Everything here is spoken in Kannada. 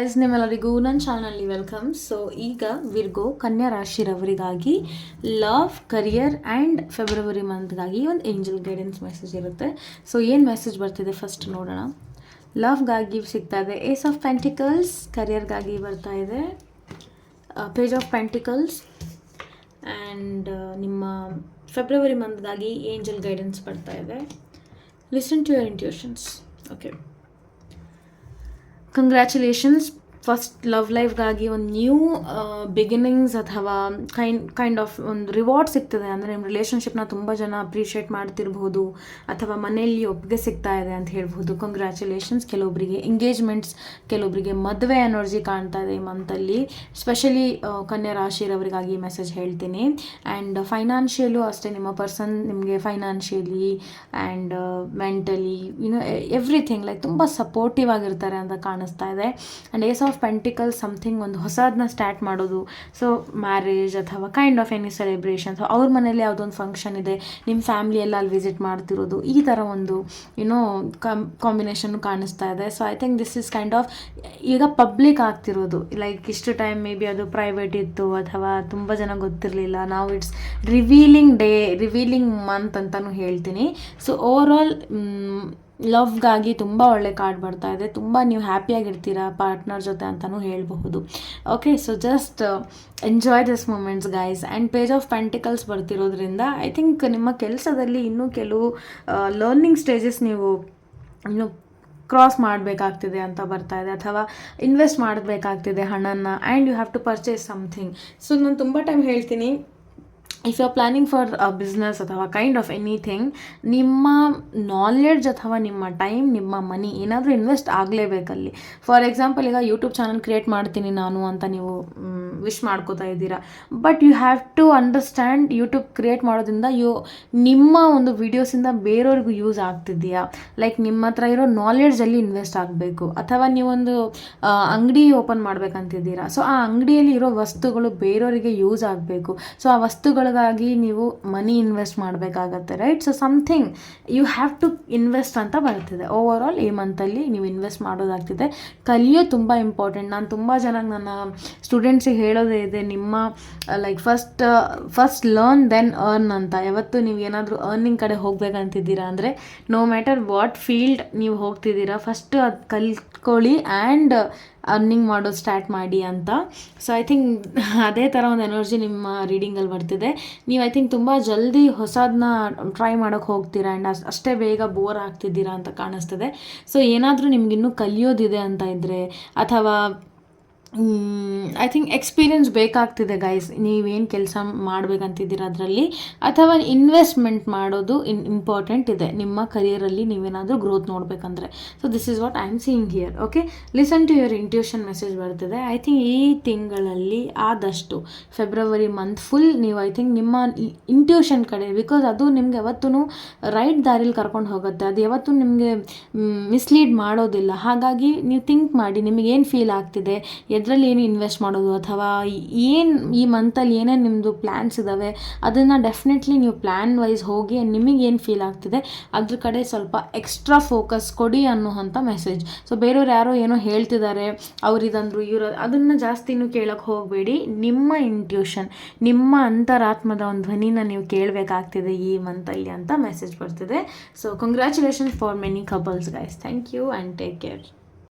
ಗಾಯ್ಸ್, ನಿಮ್ಮೆಲ್ಲರಿಗೂ ನನ್ನ ಚಾನಲ್ಗೆ ವೆಲ್ಕಮ್. ಸೊ ಈಗ Virgo Kanya ರಾಶಿರವರಿಗಾಗಿ love, career and February ಮಂತ್ಗಾಗಿ ಒಂದು ಏಂಜಲ್ ಗೈಡೆನ್ಸ್ ಮೆಸೇಜ್ ಇರುತ್ತೆ. ಸೊ ಏನು ಮೆಸೇಜ್ ಬರ್ತಿದೆ ಫಸ್ಟ್ ನೋಡೋಣ. ಲವ್ಗಾಗಿ ಸಿಗ್ತಾ ಇದೆ ಏಸ್ ಆಫ್ ಪೆಂಟಿಕಲ್ಸ್, ಕರಿಯರ್ಗಾಗಿ ಬರ್ತಾ ಇದೆ ಪೇಜ್ ಆಫ್ ಪೆಂಟಿಕಲ್ಸ್, ಆ್ಯಂಡ್ ನಿಮ್ಮ ಫೆಬ್ರವರಿ ಮಂತ್ಗಾಗಿ ಏಂಜಲ್ ಗೈಡೆನ್ಸ್ ಬರ್ತಾ ಇದೆ. Listen to your intuitions. Okay, congratulations. First love ಲೈಫ್ಗಾಗಿ ಒಂದು ನ್ಯೂ ಬಿಗಿನಿಂಗ್ಸ್ ಅಥವಾ ಕೈಂಡ್ ಆಫ್ ಒಂದು ರಿವಾರ್ಡ್ ಸಿಗ್ತದೆ. ಅಂದರೆ ನಿಮ್ಮ ರಿಲೇಷನ್ಶಿಪ್ನ ತುಂಬ ಜನ ಅಪ್ರಿಷಿಯೇಟ್ ಮಾಡ್ತಿರ್ಬೋದು, ಅಥವಾ ಮನೆಯಲ್ಲಿ ಒಪ್ಪಿಗೆ ಸಿಗ್ತಾ ಇದೆ ಅಂತ ಹೇಳ್ಬೋದು. ಕಂಗ್ರ್ಯಾಚುಲೇಷನ್ಸ್. ಕೆಲವೊಬ್ಬರಿಗೆ ಎಂಗೇಜ್ಮೆಂಟ್ಸ್, ಕೆಲವೊಬ್ಬರಿಗೆ ಮದುವೆ ಎನರ್ಜಿ ಕಾಣ್ತಾ ಇದೆ ಈ ಮಂತಲ್ಲಿ. ಸ್ಪೆಷಲಿ ಕನ್ಯಾ ರಾಶಿರವರಿಗಾಗಿ ಮೆಸೇಜ್ ಹೇಳ್ತೀನಿ. ಆ್ಯಂಡ್ ಫೈನಾನ್ಷಿಯಲು ಅಷ್ಟೇ, ನಿಮ್ಮ ಪರ್ಸನ್ ನಿಮಗೆ financially and mentally everything like ತುಂಬ ಸಪೋರ್ಟಿವ್ ಆಗಿರ್ತಾರೆ ಅಂತ ಕಾಣಿಸ್ತಾ ಇದೆ. And ace of pentacle something ಒಂದು ಹೊಸದನ್ನ ಸ್ಟಾರ್ಟ್ ಮಾಡೋದು. ಸೊ ಮ್ಯಾರೇಜ್ ಅಥವಾ ಕೈಂಡ್ ಆಫ್ ಎನಿ ಸೆಲೆಬ್ರೇಷನ್ಸ್, ಅವ್ರ ಮನೇಲಿ ಯಾವುದೊಂದು ಫಂಕ್ಷನ್ ಇದೆ, ನಿಮ್ಮ ಫ್ಯಾಮಿಲಿ ಎಲ್ಲ ಅಲ್ಲಿ ವಿಸಿಟ್ ಮಾಡ್ತಿರೋದು, ಈ ಥರ ಒಂದು ಕಾಂಬಿನೇಷನ್ ಕಾಣಿಸ್ತಾ ಇದೆ. So I think this is kind of ಈಗ ಪಬ್ಲಿಕ್ ಆಗ್ತಿರೋದು. ಲೈಕ್ ಇಷ್ಟು ಟೈಮ್ ಮೇ ಬಿ ಅದು ಪ್ರೈವೇಟ್ ಇತ್ತು ಅಥವಾ ತುಂಬ ಜನ ಗೊತ್ತಿರಲಿಲ್ಲ. ನಾವು it's revealing day, revealing month ಅಂತಲೂ ಹೇಳ್ತೀನಿ. ಸೊ ಓವರ್ ಆಲ್ ಲವ್ಗಾಗಿ ತುಂಬ ಒಳ್ಳೆ ಕಾರ್ಡ್ ಬರ್ತಾ ಇದೆ. ತುಂಬ ನೀವು ಹ್ಯಾಪಿಯಾಗಿರ್ತೀರಾ ಪಾರ್ಟ್ನರ್ ಜೊತೆ ಅಂತಲೂ ಹೇಳಬಹುದು. Okay, so just enjoy this moments guys. And page of pentacles ಬರ್ತಿರೋದ್ರಿಂದ ಐ ಥಿಂಕ್ ನಿಮ್ಮ ಕೆಲಸದಲ್ಲಿ ಇನ್ನೂ ಕೆಲವು ಲರ್ನಿಂಗ್ ಸ್ಟೇಜಸ್ ನೀವು ಇನ್ನು ಕ್ರಾಸ್ ಮಾಡಬೇಕಾಗ್ತಿದೆ ಅಂತ ಬರ್ತಾ ಇದೆ, ಅಥವಾ ಇನ್ವೆಸ್ಟ್ ಮಾಡಬೇಕಾಗ್ತಿದೆ ಹಣನ. And you have to purchase something. So ನಾನು ತುಂಬ ಟೈಮ್ ಹೇಳ್ತೀನಿ, if you are planning for business ಅಥವಾ ಕೈಂಡ್ ಆಫ್ ಎನಿಥಿಂಗ್, ನಿಮ್ಮ ನಾಲೆಡ್ಜ್ ಅಥವಾ ನಿಮ್ಮ ಟೈಮ್, ನಿಮ್ಮ ಮನಿ ಏನಾದರೂ ಇನ್ವೆಸ್ಟ್ ಆಗಲೇಬೇಕಲ್ಲಿ. ಫಾರ್ ಎಕ್ಸಾಂಪಲ್, ಈಗ ಯೂಟ್ಯೂಬ್ ಚಾನಲ್ ಕ್ರಿಯೇಟ್ ಮಾಡ್ತೀನಿ ನಾನು ಅಂತ ನೀವು ವಿಶ್ ಮಾಡ್ಕೋತಾ ಇದ್ದೀರಾ. But you have to understand, YouTube create ಮಾಡೋದ್ರಿಂದ ನಿಮ್ಮ ಒಂದು ವೀಡಿಯೋಸಿಂದ ಬೇರೆಯವ್ರಿಗೂ ಯೂಸ್ ಆಗ್ತಿದೆಯಾ, ಲೈಕ್ ನಿಮ್ಮ ಹತ್ರ ಇರೋ ನಾಲೆಡ್ಜಲ್ಲಿ ಇನ್ವೆಸ್ಟ್ ಆಗಬೇಕು. ಅಥವಾ ನೀವೊಂದು ಅಂಗಡಿ ಓಪನ್ ಮಾಡ್ಬೇಕಂತಿದ್ದೀರಾ. ಸೊ ಆ ಅಂಗಡಿಯಲ್ಲಿ ಇರೋ ವಸ್ತುಗಳು ಬೇರೆಯವರಿಗೆ ಯೂಸ್ ಆಗಬೇಕು. ಸೊ ಆ ವಸ್ತುಗಳಿಗಾಗಿ ನೀವು ಮನಿ ಇನ್ವೆಸ್ಟ್ ಮಾಡಬೇಕಾಗತ್ತೆ, right? So something you have to invest ಅಂತ ಬರ್ತಿದೆ. ಓವರ್ ಆಲ್ ಈ ಮಂತಲ್ಲಿ ನೀವು ಇನ್ವೆಸ್ಟ್ ಮಾಡೋದಾಗ್ತಿದೆ. ಕಲಿಯೋ ತುಂಬ ಇಂಪಾರ್ಟೆಂಟ್. ನಾನು ತುಂಬ ಜನ ನನ್ನ ಸ್ಟೂಡೆಂಟ್ಸಿಗೆ ಹೇಳೋದೇ ಇದೆ, ನಿಮ್ಮ like first learn then earn ಅಂತ. ಯಾವತ್ತು ನೀವು ಏನಾದರೂ ಅರ್ನಿಂಗ್ ಕಡೆ ಹೋಗ್ಬೇಕಂತಿದ್ದೀರಾ ಅಂದರೆ, ನೋ ಮ್ಯಾಟರ್ ವಾಟ್ ಫೀಲ್ಡ್ ನೀವು ಹೋಗ್ತಿದ್ದೀರಾ, ಫಸ್ಟ್ ಅದು ಕಲ್ತ್ಕೊಳ್ಳಿ ಆ್ಯಂಡ್ ಅರ್ನಿಂಗ್ ಮಾಡೋದು ಸ್ಟಾರ್ಟ್ ಮಾಡಿ ಅಂತ. ಸೊ ಐ ಥಿಂಕ್ ಅದೇ ಥರ ಒಂದು ಎನರ್ಜಿ ನಿಮ್ಮ ರೀಡಿಂಗಲ್ಲಿ ಬರ್ತಿದೆ. ನೀವು ಐ ಥಿಂಕ್ ತುಂಬ ಜಲ್ದಿ ಹೊಸದನ್ನ ಟ್ರೈ ಮಾಡೋಕ್ಕೆ ಹೋಗ್ತೀರಾ ಆ್ಯಂಡ್ ಅಷ್ಟೇ ಬೇಗ ಬೋರ್ ಆಗ್ತಿದ್ದೀರಾ ಅಂತ ಕಾಣಿಸ್ತದೆ. ಸೊ ಏನಾದರೂ ನಿಮಗಿನ್ನೂ ಕಲಿಯೋದಿದೆ ಅಂತ ಇದ್ದರೆ, ಅಥವಾ ಐ ಥಿಂಕ್ ಎಕ್ಸ್ಪೀರಿಯನ್ಸ್ ಬೇಕಾಗ್ತಿದೆ ಗೈಸ್, ನೀವೇನು ಕೆಲಸ ಮಾಡಬೇಕಂತಿದ್ದೀರ ಅದರಲ್ಲಿ, ಅಥವಾ ಇನ್ವೆಸ್ಟ್ಮೆಂಟ್ ಮಾಡೋದು ಇಂಪಾರ್ಟೆಂಟ್ ಇದೆ ನಿಮ್ಮ ಕರಿಯರಲ್ಲಿ, ನೀವೇನಾದರೂ ಗ್ರೋತ್ ನೋಡಬೇಕಂದ್ರೆ. So this is what I am seeing here. Okay, listen to your intuition message ಬರ್ತಿದೆ. ಐ ಥಿಂಕ್ ಈ ತಿಂಗಳಲ್ಲಿ ಆದಷ್ಟು ಫೆಬ್ರವರಿ ಮಂತ್ ಫುಲ್ ನೀವು ಐ ಥಿಂಕ್ ನಿಮ್ಮ ಇಂಟ್ಯೂಷನ್ ಕಡೆ, ಬಿಕಾಸ್ ಅದು ನಿಮ್ಗೆ ಯಾವತ್ತೂ ರೈಟ್ ದಾರಿಲಿ ಕರ್ಕೊಂಡು ಹೋಗುತ್ತೆ, ಅದು ಯಾವತ್ತೂ ನಿಮಗೆ ಮಿಸ್ಲೀಡ್ ಮಾಡೋದಿಲ್ಲ. ಹಾಗಾಗಿ ನೀವು ಥಿಂಕ್ ಮಾಡಿ, ನಿಮಗೇನು ಫೀಲ್ ಆಗ್ತಿದೆ, ಅದರಲ್ಲಿ ಏನು ಇನ್ವೆಸ್ಟ್ ಮಾಡೋದು, ಅಥವಾ ಏನು ಈ ಮಂತಲ್ಲಿ ಏನೇನು ನಿಮ್ಮದು ಪ್ಲ್ಯಾನ್ಸ್ ಇದ್ದಾವೆ ಅದನ್ನು ಡೆಫಿನೆಟ್ಲಿ ನೀವು ಪ್ಲ್ಯಾನ್ ವೈಸ್ ಹೋಗಿ ನಿಮಗೇನು ಫೀಲ್ ಆಗ್ತಿದೆ ಅದ್ರ ಕಡೆ ಸ್ವಲ್ಪ ಎಕ್ಸ್ಟ್ರಾ ಫೋಕಸ್ ಕೊಡಿ ಅನ್ನೋವಂಥ ಮೆಸೇಜ್. ಸೊ ಬೇರೆಯವ್ರು ಯಾರೋ ಏನೋ ಹೇಳ್ತಿದ್ದಾರೆ, ಅವ್ರು ಇದಂದರು ಇವರು, ಅದನ್ನು ಜಾಸ್ತಿನೂ ಕೇಳೋಕ್ಕೆ ಹೋಗಬೇಡಿ. ನಿಮ್ಮ ಇಂಟ್ಯೂಷನ್, ನಿಮ್ಮ ಅಂತರಾತ್ಮದ ಒಂದು ಧ್ವನಿನ ನೀವು ಕೇಳಬೇಕಾಗ್ತಿದೆ ಈ ಮಂತಲ್ಲಿ ಅಂತ ಮೆಸೇಜ್ ಬರ್ತಿದೆ. So congratulations for many couples guys. Thank you and take care.